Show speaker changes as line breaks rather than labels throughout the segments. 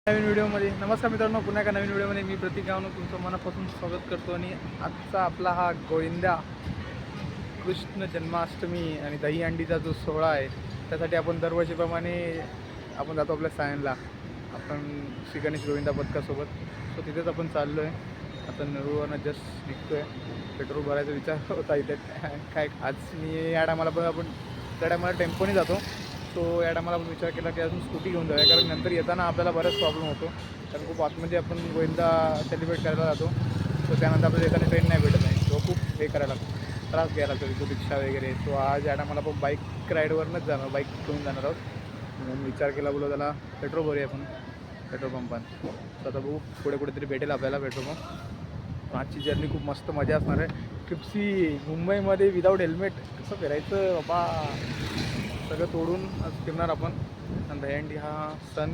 नवीन व्हिडिओमध्ये नमस्कार मित्रांनो, पुन्हा एका नवीन व्हिडिओमध्ये मी प्रतीक गावनो तुमचं मनापासून स्वागत करतो. आणि आजचा आपला हा गोविंदा कृष्ण जन्माष्टमी आणि दहीहंडीचा जो सोहळा आहे त्यासाठी आपण दरवर्षीप्रमाणे आपण जातो आपल्या सायनला, आपण श्री गणेश गोविंदा पथकासोबत. सो तिथेच आपण चाललो आहे. आता नरूवरनं जस्ट निघतो आहे. पेट्रोल भरायचा विचार होता इथे. काय आज मी या टायमाला पण आपण त्या टायमाला टेम्पोने जातो. सो या टायमाला आपण विचार केला की अजून स्कूटी घेऊन जाऊया, कारण नंतर येताना आपल्याला बराच प्रॉब्लेम होतो. कारण खूप आतमध्ये आपण गोविंदा सेलिब्रेट करायला जातो. सो त्यानंतर आपल्याला येताना ट्रेन नाही भेटत नाही. तो खूप हे करायला लागतो, त्रास घ्यायला लागतो तिथं, रिक्षा वगैरे. सो आज या टायमाला आपण बाईक राईडवरनंच जाणार, बाईक घेऊन जाणार आहोत. म्हणून विचार केला, बोलू त्याला पेट्रोल भरूया आपण पेट्रोल पंपात. सो आता बघू पुढे कुठेतरी भेटेल आपल्याला पेट्रोल पंप. आजची जर्नी खूप मस्त मजा असणार आहे. ट्रिप्सी मुंबईमध्ये विदाऊट हेल्मेट कसं फिरायचं बाबा, सगळं तोडून आज फिरणार आपण. आणि दहीहंडी हा सण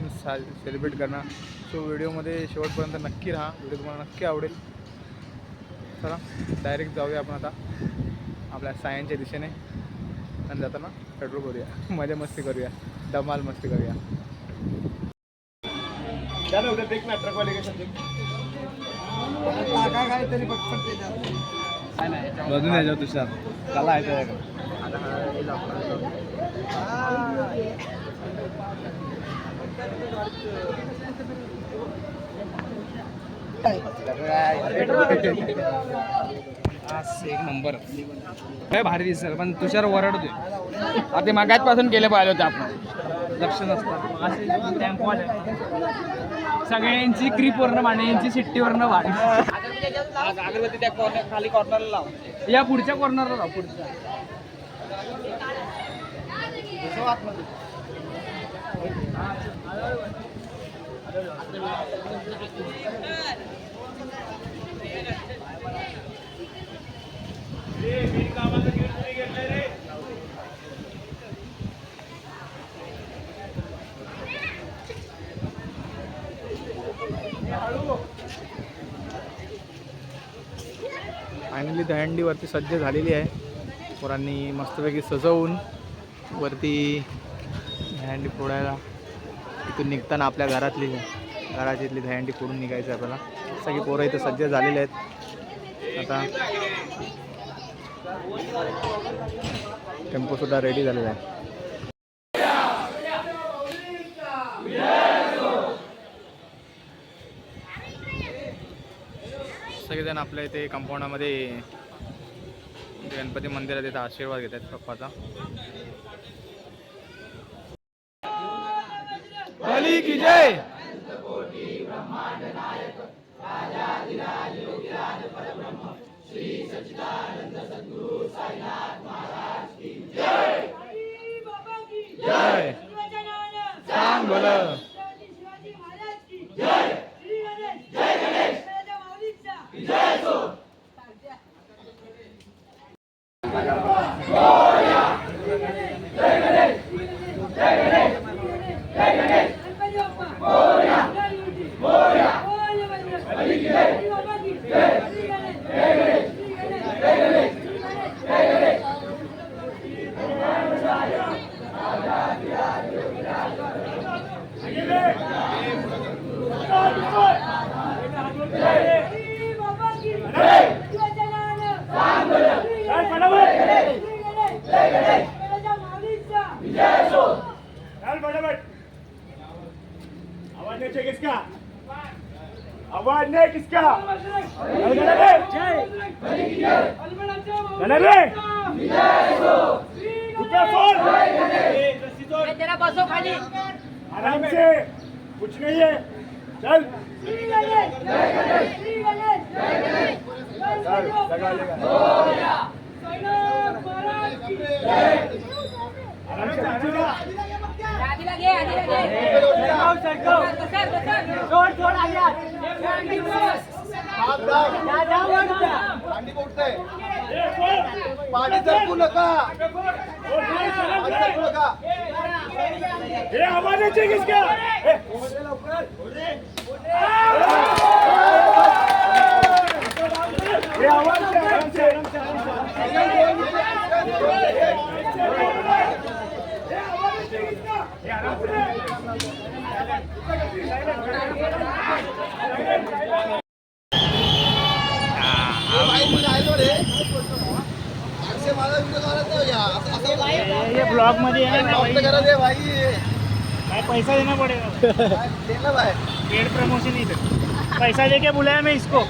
सेलिब्रेट करणार. सो व्हिडिओमध्ये शेवटपर्यंत नक्की राहा, व्हिडिओ तुम्हाला नक्की आवडेल. चला डायरेक्ट जाऊया आपण आता आपल्या सायनच्या दिशेने आणि जाताना पेट्रोल करूया, मजा मस्ती करूया, धमाल मस्ती करूया. काहीतरी बघून यायचं तुषार त्याला आहे
एक नंबर काय भारी दिसेल, पण तुषार ओरडतोय. आता मागाचपासून गेले पाहिजे होते आपण, लक्ष नसतं. टेम्पो आले सगळ्यांची क्रीपवरनं भांडे, यांची शिट्टीवरनं भांडे. अगरबत्ती त्या कॉर्नर खाली कॉर्नरला लाव, या पुढच्या कॉर्नरला लाव. पुढच्या
फायनली दहीहंडीवरती सज्ज झालेली आहे. पोरांनी मस्तपैकी सजवून वरती दहीहंडी फोडायला. इथून निघताना आपल्या घराची इथली दहीहंडी फोडून निघायचं आपल्याला. सगळी पोरं इथं सज्ज झालेली आहेत. आता टेम्पोसुद्धा रेडी झालेला आहे. सगळेजण आपल्या इथे कंपाऊंडामध्ये गणपती मंदिरात इथं आशीर्वाद घेत आहेत पप्पाचा. बली की जय. जय सांग बोल.
आवाज नहीं किसका? आराम से, कुछ नहीं है, चल.
पाणी सरकू नका.
आवाज नहीं किसका? ये ब्लॉग मध्ये है ना भाई भाई पैसा देना पड़ेगा पेड प्रमोशन इधर पैसा देके बुलाया मैं इसको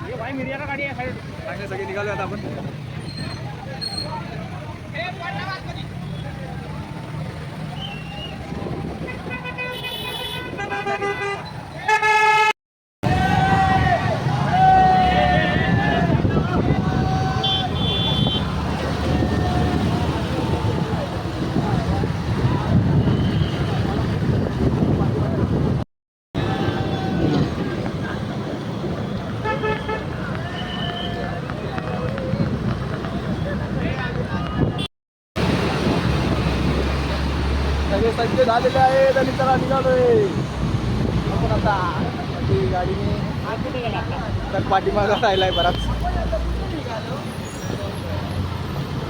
ये भाई मिरिया का गाड़ी है साइड
सगळे निघालो आता आपण सगळे सज्ज झालेले आहेत आणि चला निघालोय आपण आता ती गाडीने तर पाठीमागं राहिलाय बराच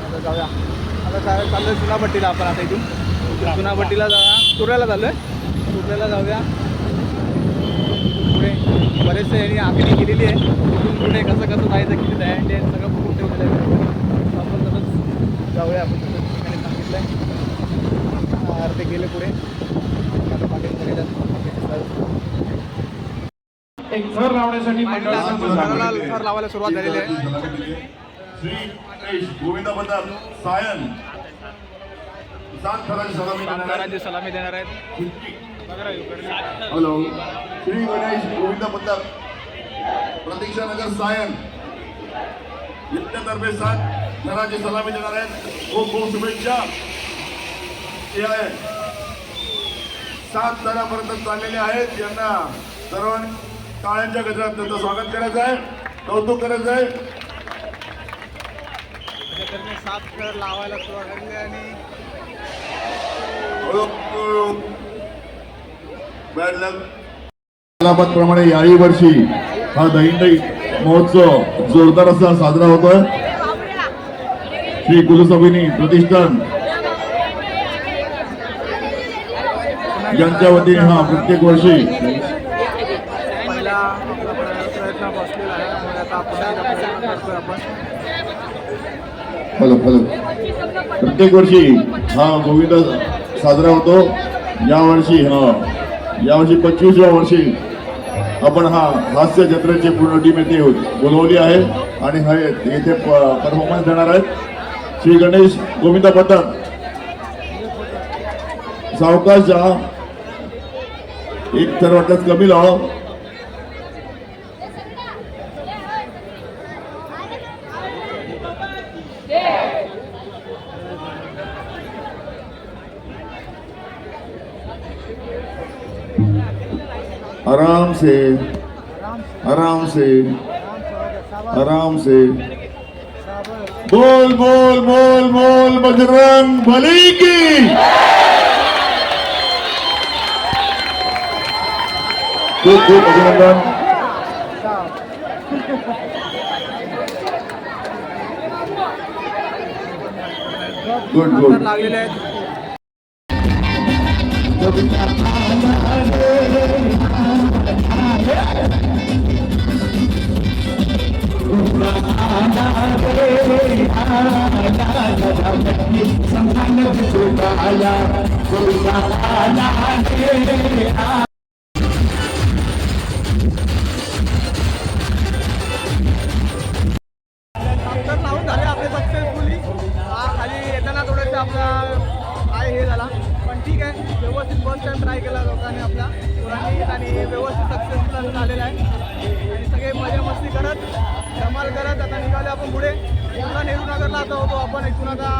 आता जाऊया आता चाललोय चुनाभट्टीला आपण आता इथून चुनाभट्टीला जाऊया कुर्ल्याला चाललोय कुर्ल्याला जाऊया पुढे बरेचसे यांनी आखणी केलेली आहे तिथून पुढे कसं कसं जायचं किती दयांडी आहे सगळं बघून ठेवलेलं आहे आपण तसंच जाऊया आपण तसं ठिकाणी सांगितलं आहे ते गेले पुढे आता पाटील
एक थर लावण्यासाठी मंडळाला
थर लावायला सुरुवात झालेली आहे
श्री गणेश गोविंद पथक सायन 7 थराची सलामी देणार
कामगारांची सलामी देणार आहेत
हॅलो श्री गणेश गोविंद पथक प्रतीक्षा नगर सायन इथल्यातर्फे 7 थराची सलामी देणार आहेत खूप खूप शुभेच्छा हे आहे 7 थरापर्यंत चाललेले आहेत यांना सर्वांनी टाळ्यांच्या गजरात त्यांचं स्वागत करायचं आहे कौतुक करायचं आहे
त्याच्याकडे 7 थर लावायला सुरुवात झाली आणि
बॅड लक प्रमाणे याही वर्षी हा दहीहंडी महोत्सव जोरदार असा साजरा होतोय श्री कुलस्वामिनी प्रतिष्ठान यांच्या वतीने हा प्रत्येक वर्षी
पहिला आपला प्रयत्न बसलेला आहे त्यामुळे आता आपण करतोय आपण
हॅलो प्रत्येक वर्षी हा गोविंद साजरा होतो यावर्षी 25व्या वर्षी आपण हा हास्य जत्रेची पूर्ण टीम येथे बोलवली आहे आणि हा येथे परफॉर्मन्स देणार आहेत श्री गणेश गोविंद पथक सावकाश जा एक तर वाटत कमी लाव आराम से बोल बोल बोल बोल बजरंग बली की खूप खूप अभिनंदन गुड गुड
लागलेले आहेत लावून झाले आपले सक्सेसफुली खाली येताना थोडंसं आपला काय हे झाला पण ठीक आहे व्यवस्थित फर्स्ट टाइम ट्राय केला लोकांनी आपल्या मुलांनी आणि व्यवस्थित सक्सेसफुल झालेला आहे आणि सगळे मजा मस्ती करत धमाल करत आता निघाले आपण पुढे पुन्हा नेहरू नगरला आता होतो आपण इथून आता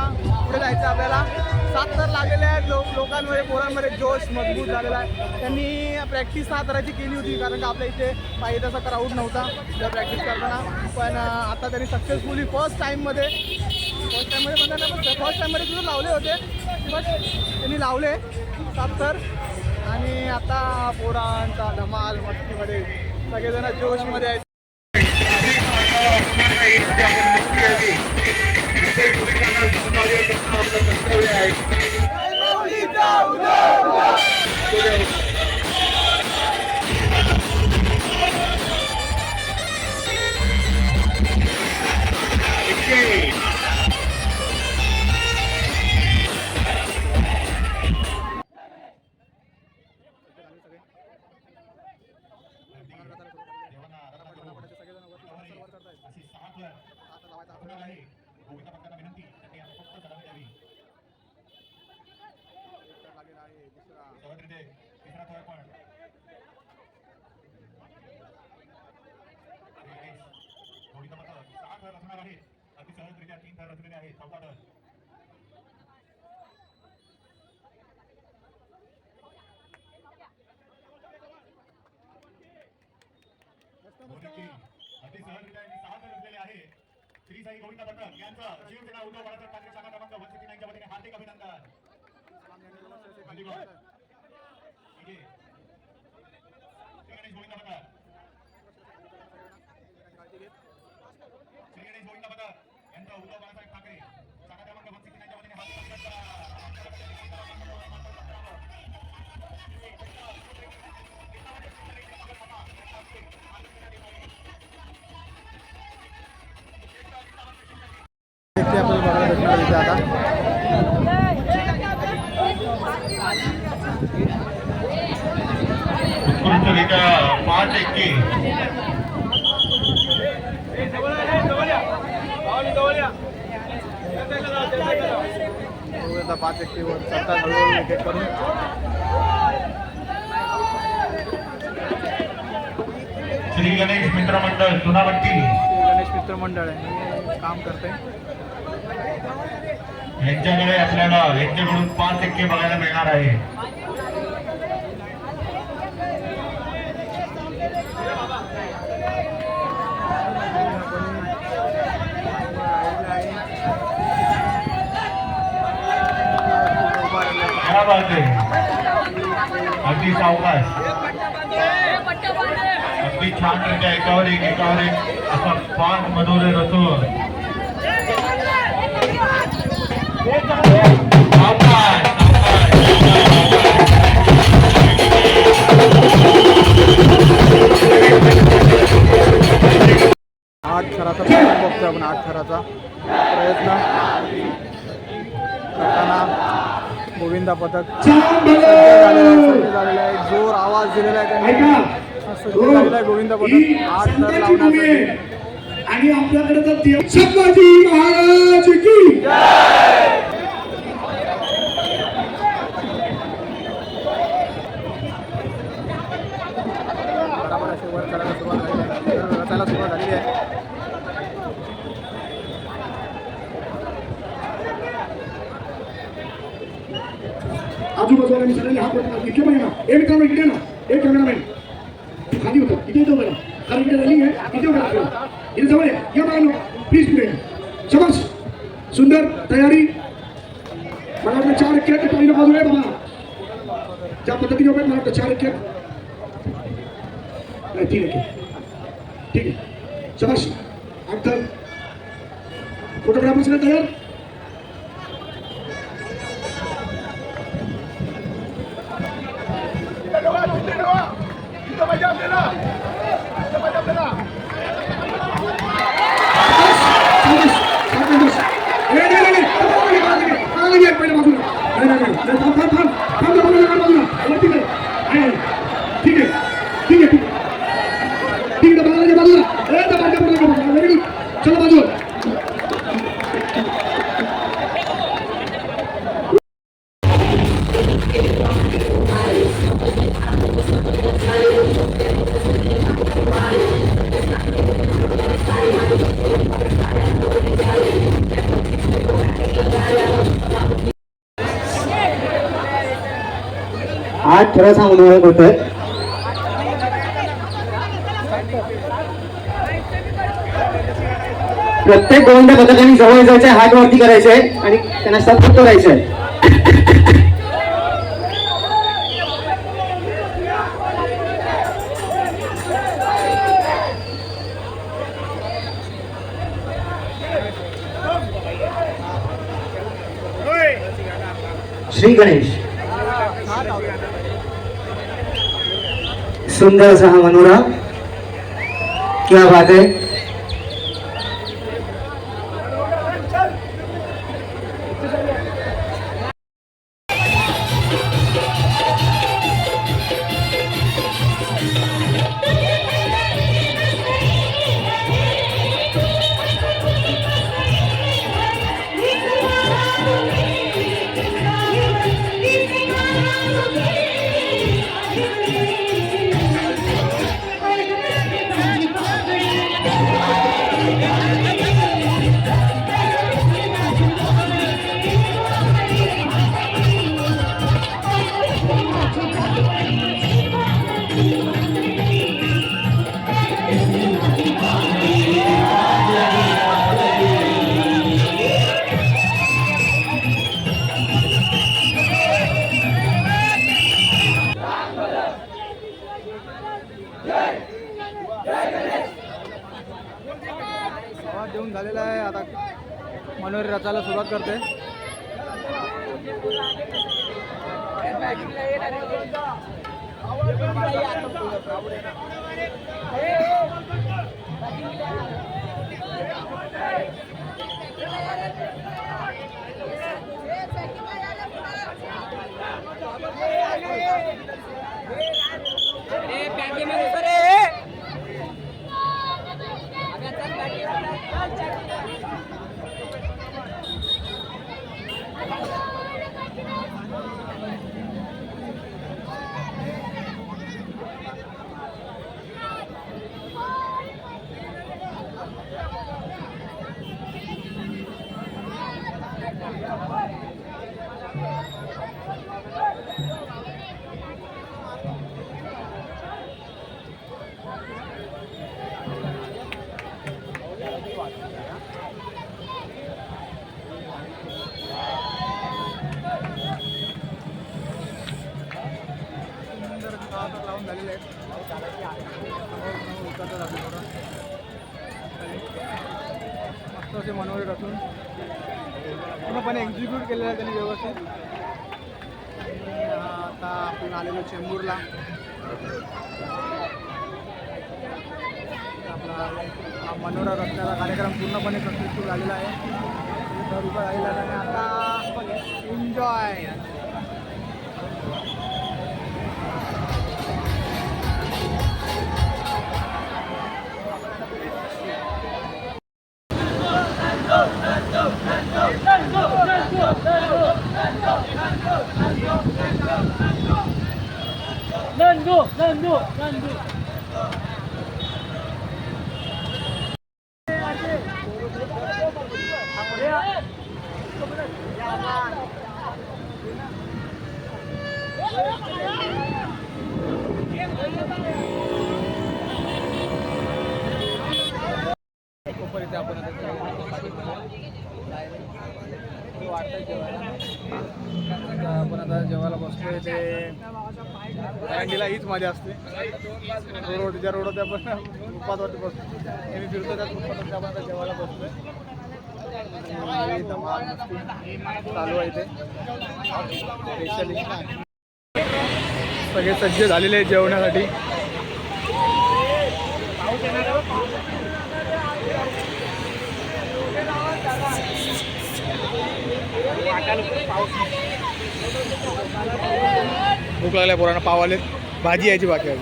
पुढे जायचं आपल्याला 7 थर लागलेले आहेत लोकांमध्ये पोरांमध्ये जोश मजबूत झालेला आहे त्यांनी प्रॅक्टिस 6 थराची केली होती कारण का आपल्या इथे पाहिजे तसा क्राऊड नव्हता जर प्रॅक्टिस करताना पण आता त्यांनी सक्सेसफुली फर्स्ट टाईममध्ये म्हणताना पण फर्स्ट टाईममध्ये सुद्धा लावले होते बट त्यांनी लावले 7 थर आणि आता पोरांचा धमाल मस्तीमध्ये सगळेजण जोशमध्ये आहेत.
श्री साई गोविंद पथक यांचं शिवसेना उद्धव बाळासाहेब ठाकरे शाखा क्रमांक 169 च्या वतीने हार्दिक अभिनंदन. श्री गणेश गोविंद पथक, श्री गणेश गोविंद पथक यांचं उद्धव बाळासाहेब ठाकरे शाखा क्रमांक 169 च्या वतीने हार्दिक
ते आपण बघायला भेटणार इथे आता.
उत्कृष्टरित्या 5-1
आता 5-1 वर सत्ता हळूहळू विकेट करून
श्री गणेश मित्र मंडळ चुनावट्टी
गणेश मित्र मंडळ आहे काम करते.
यांच्याकडे आपल्याला यांच्याकडून 5-1 बघायला मिळणार आहे. क्या बात आहे, अगदी सावकाश, अगदी छानरित्या एकावर एक असा 5 मनोरे रचून
आठ थराचा प्रयत्न बघतोय आपण. 8 थराचा प्रयत्न करताना गोविंदा पथक सज्ज झालेला आहे. जोर आवाज दिलेला आहे त्यांनी. सज्ज झालेला आहे गोविंदा पथक 8 थर लावण्यासाठी.
आणि आपल्याकडे तर देव संभाजी महाराज की
बरोबर असे वर करायला सुरुवात झाली आहे. रचायला सुरुवात झालेली आहे.
आजूबाजूला मी सगळ्यांनी हात वरती इकडे पण ना एक मित्रांनो इकडे ना एक कॅमेरामॅन खाली होतं इथे येतो बघा कारण इकडे रॅलिंग आहे इथे बघा इथे जवळ या बघा प्लीज पुढे शबाश सुंदर तयारी मला वाटतं 4 विकेट पहिल्या बाजूला आहे बाबा ज्या पद्धतीने उभे मला वाटतं 4 विकेट नाही 3 विकेट ठीक आहे शबाश अंतर फोटोग्राफर सगळे तयार चलो बाजू 8 खरं सांगून ओळख होत आहे. प्रत्येक गोविंदा पथकाने जवळ जायचे हात वरती करायचे आणि त्यांना सतत करायचे. श्री गणेश. सुंदर असा हा मनोरा, क्या बात आहे.
आवाज देऊन झालेला आहे. आता मनोरे रचायला सुरुवात करते. लावून झालेले आहेत. मस्त असे मनोरे रचून पूर्णपणे एक्झिक्यूट केलेलं आहे त्यांनी व्यवस्थित. आता आपण आलेलो चेंबूरला. आपला हा मनोरा रचण्याचा कार्यक्रम पूर्णपणे सक्सेसफुल झालेला आहे. ₹100 आलेला आहे आणि आता एन्जॉय. इथे आपण आपण आता जेवायला बसलोय. ते दहीहंडीला हीच मजा असते. रोडच्या रोडवर आपण फुटपाथवरती बसतो. नेहमी फिरतो त्या फुटपाथवरती आपण आता जेवायला बसलोय. इथं माल मस्ती चालू आहे. ते स्पेशली सगळे सज्ज झालेले आहेत जेवणासाठी. भूक लागल्या पोरांना. पाव आले. भाजी यायची बाकी आहे.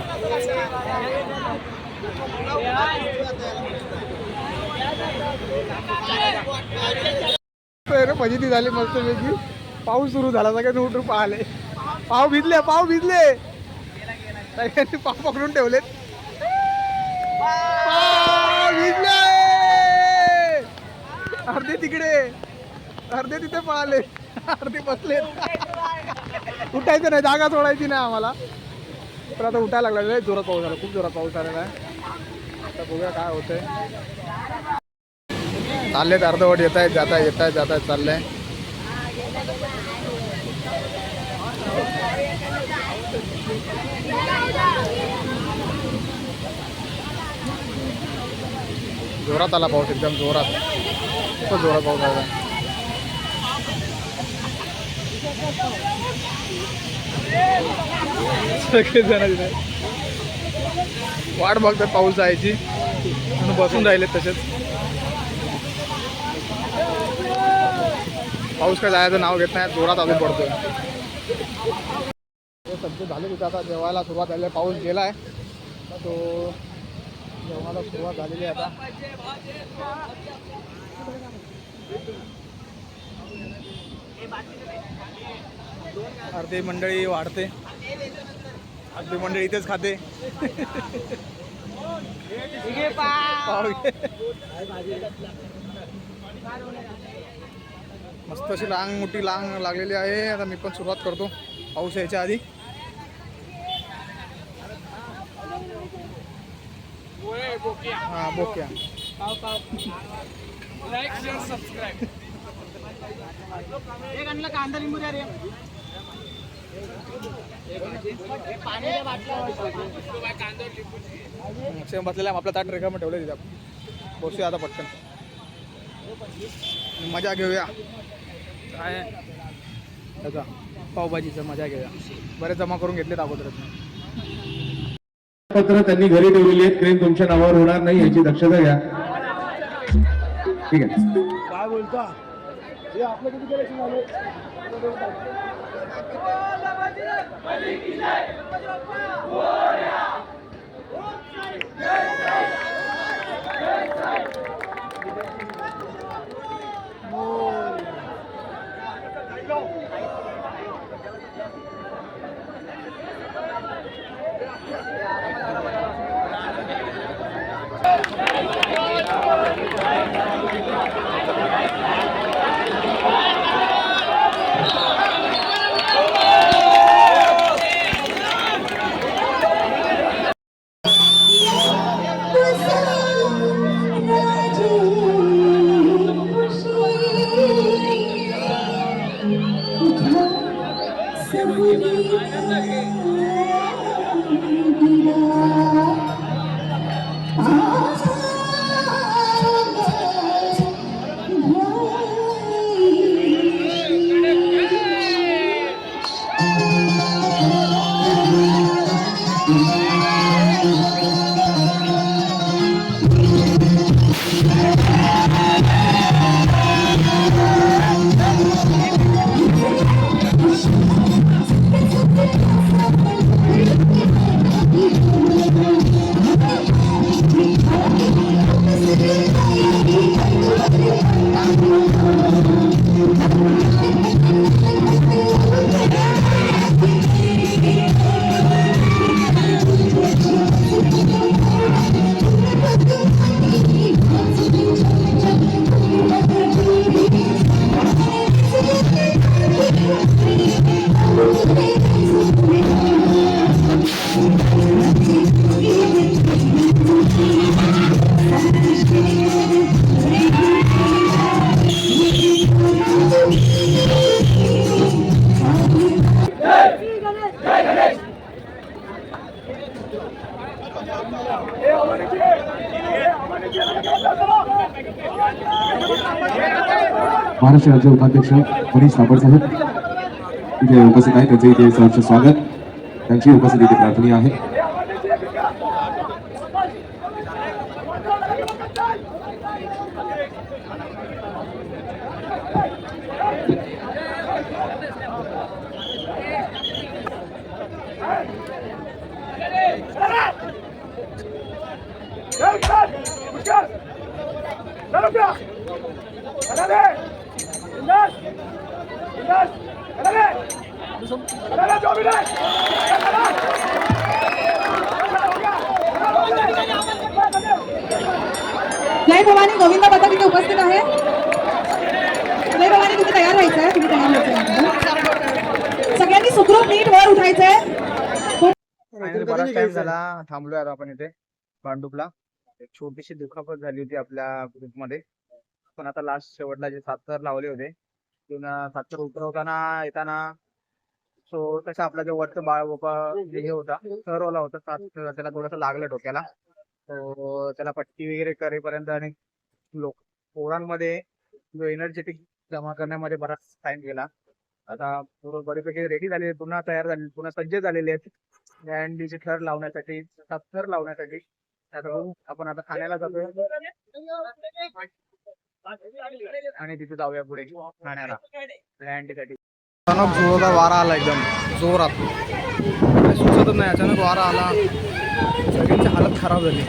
फजिती झाली मस्त पैकी. पाऊस सुरू झाला. सगळ्यांनी उठून पाहिले. पाव भिजले. पाव भिजले. सगळ्यांनी पाव पकडून ठेवलेत. पाव भिजले. अर्धे तिकडे, अर्धे तिथे पळाले, अर्धे बसले. उठायचं नाही, जागा सोडायची नाही आम्हाला. पण आता उठायला लागला. जोरात पाऊस झाला. खूप जोरात पाऊस आलेला आहे. आता बघूया काय होतंय. चाललेत अर्धवट. येत आहेत, जात आहेत, येत आहेत, जात आहेत, चाललंय. जोरात आला पाऊस. एकदम जोरात. खूप जोरात पाऊस आला. सगळेजण तिथे वाट बघतात पाऊस जायची म्हणून बसून राहिले तसेच. पाऊस काय जायचं नाव घेत नाही, जोरात अजून पडतोय. सज्ज झाले तिथे आता जेवायला सुरुवात झाली आहे. पाऊस गेला आहे तो जेवणाला सुरुवात झालेली आहे आता. अर्धी मंडळी वाढते, अर्धी मंडळी इथेच खाते. पाव घे. मस्त अशी मोठी लांग लागलेली आहे. आता मी पण सुरुवात करतो पाऊस यायच्या आधी. हा बोक्या.
Like share subscribe. एक आणला कांदा लिंबू द्या रे.
सेम बसलेला आपला ताट रेखा ठेवलं तिथे. बसूया आता पटकन, मजा घेऊया. काय त्याचा पावभाजीचा मजा घेऊया. बरेच जमा करून घेतलेत अगोदरच.
पत्र त्यांनी घरी ठेवलेली आहेत. क्रेन तुमच्या नावावर होणार नाही याची दक्षता घ्या. ठीक आहे.
काय बोलता हे आपलं किती कलेक्शन झालं?
महाराष्ट्र राज्य उपाध्यक्ष मनीष सापड साहेब इथे उपस्थित आहेत. त्यांचे इथे सहर्ष स्वागत. त्यांची उपस्थिती इथे प्रार्थनीय आहे.
जय भवानी गोविंदा पथक इथे उपस्थित आहे. जय भवानी तुम्ही तयार व्हायचंय, तुम्ही तयार व्हायचंय. सगळ्यांनी सुखरूप नीट वर उठायचंय.
बराच टाइम झाला थांबलोय आता आपण इथे भांडुपला. एक छोटीशी दुखापत झाली होती आपल्या ग्रुपमध्ये, पण आता लास्ट शेवटला जे 7 लावले होते तिथून 7 उतरवताना येताना सो तसं आपला जो वरचं बाळ बाबा हे होता सरवला होता 7, त्याला थोडंसं लागलं डोक्याला. तो त्याला पट्टी वगैरे करेपर्यंत आणि पोरांमध्ये जो एनर्जेटिक जमा करण्यामध्ये बराच टाइम गेला. आता पूर्ण बऱ्यापैकी रेडी झाले, पुन्हा तयार झाले, पुन्हा सज्ज झालेले आहेत दहीहंडीचे थर लावण्यासाठी, थर लावण्यासाठी. आता बघू, आपण आता खाण्याला जातोय आणि तिथे जाऊया पुढे खाण्याला दहीहंडीसाठी. अचानक जोरदार वारा आला, एकदम जोरात, काय सुचतच नाही. अचानक वारा आला, सगळ्यांची हालत खराब झाली.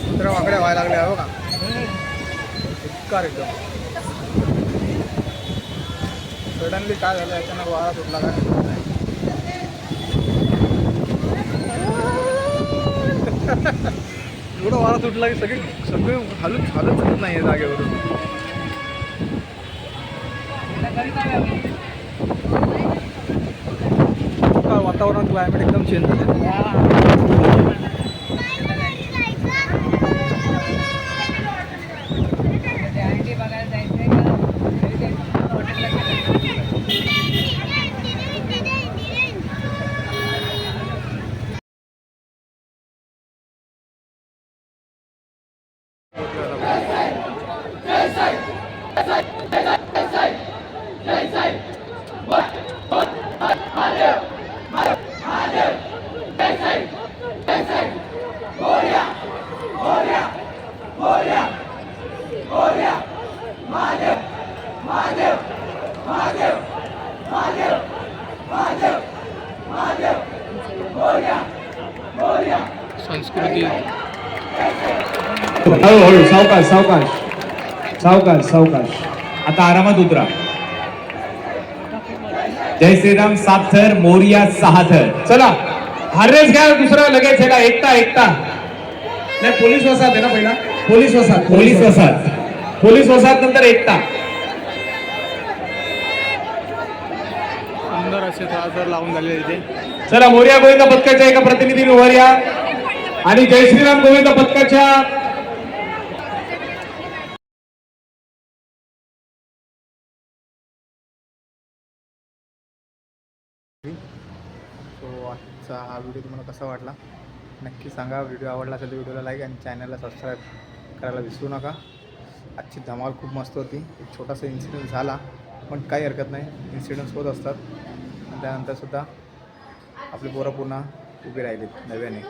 कुत्र्या वाकड्या व्हायला लागल्या हो का, इतका एकदम सडनली काय झालं, अचानक वारा सुटला काय एवढा वारा सुटला की सगळे हालत नाही आहे जागेवरून. वातावरण क्लायमेट एकदम चेंज झालं. संस्कृती
हळूहळू सावकाश सावकाश सावकाश सावकाश. आता आरामात उतरा. जय श्रीराम 7 थर, मोरया 6 थर. चला हार्नेस घ्या, दुसरा लगेच ह्याला एकटा एकटा. नाही पोलीस वसाहत आहे ना पहिला, पोलीस वसाहत, पोलीस वसाहत, पोलीस वसाहत नंतर एकटा.
सुंदर असे थर लावून झालेले इथे.
चला मोरया गोविंद पथकाच्या एका प्रतिनिधीने वर या आणि जय श्रीराम गोविंद पथकाच्या
सो आजचा हा व्हिडिओ तुम्हाला कसा वाटला नक्की सांगा. व्हिडिओ आवडला असेल तर व्हिडिओला लाईक आणि चॅनलला सबस्क्राईब करायला विसरू नका. आजची धमाल खूप मस्त होती. एक छोटासा इन्सिडेंट झाला पण काही हरकत नाही, इन्सिडेंट्स होत असतात. आणि त्यानंतरसुद्धा आपली पोरं पुन्हा उभी राहिलीत नव्याने.